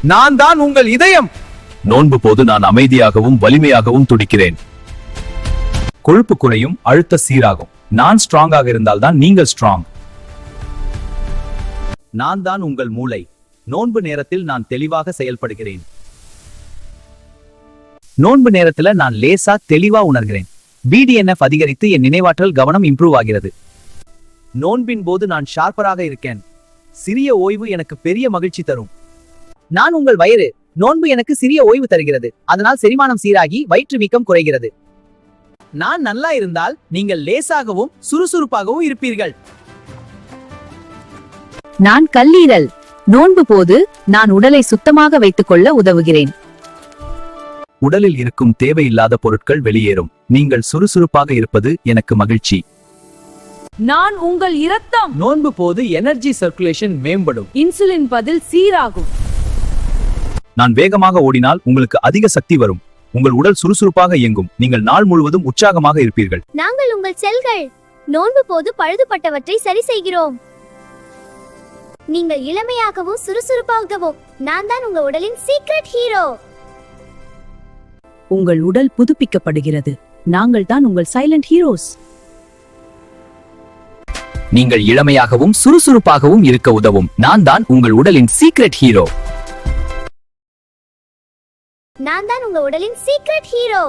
நான் தான் உங்கள் இதயம். நோன்பு போது நான் அமைதியாகவும் வலிமையாகவும் துடிக்கிறேன். கொழுப்பு குறையும், அழுத்த சீராகும். நான் ஸ்ட்ராங்காக இருந்தால் தான் நீங்கள் ஸ்ட்ராங். நான் தான் உங்கள் மூளை. நோன்பு நேரத்தில் நான் தெளிவாக செயல்படுகிறேன். நோன்பு நேரத்துல நான் லேசா தெளிவா உணர்கிறேன். BDNF அதிகரித்து என் நினைவாற்றல் கவனம் இம்ப்ரூவ் ஆகிறது. நோன்பின் போது நான் ஷார்ப்பராக இருக்கேன். சிறிய ஓய்வு எனக்கு பெரிய மகிழ்ச்சி தரும். நான் உங்கள் வயிறு. நோன்பு எனக்கு சிறிய ஓய்வு தருகிறது. அதனால் செரிமானம் சீராகி வயிற்று வீக்கம் குறைகிறது. நான் நல்லா இருந்தால் நீங்கள் லேசாகவும் சுறுசுறுப்பாகவும் இருப்பீர்கள். நான் கல்லீரல். நோன்பு போது நான் உடலை சுத்தமாக வைத்துக் கொள்ள உதவுகிறேன். உடலில் இருக்கும் தேவையில்லாத பொருட்கள் வெளியேறும். நீங்கள் சுறுசுறுப்பாக இருப்பது எனக்கு மகிழ்ச்சி. நான் உங்கள் இரத்தம். நோன்பு போது எனர்ஜி சர்க்குலேஷன் மேம்படும். இன்சுலின் பதில் சீராகும். நான் வேகமாக ஓடினால் உங்களுக்கு அதிக சக்தி வரும். உங்கள் உடல் சுறுசுறுப்பாக இயங்கும். நீங்கள் நாள் முழுவதும் உற்சாகமாக இருப்பீர்கள். நாங்கள் உங்கள் செல்கள். நோன்பு போது பழுதுபட்டவற்றை சரி செய்கிறோம். நீங்கள் இளமையாகவும் சுறுசுறுப்பாகவும். நான் தான் உங்கள் உடலின் சீக்ரெட் ஹீரோ. உங்கள் உடல் புதுப்பிக்கப்படுகிறது. நாங்கள் தான் உங்கள் சைலண்ட் ஹீரோஸ். நீங்கள் இளமையாகவும் சுறுசுறுப்பாகவும் இருக்க உதவும். நான் தான் உங்கள் உடலின் சீக்ரெட் ஹீரோ. நான் தான் உங்கள் உடலின் சீக்ரெட் ஹீரோ.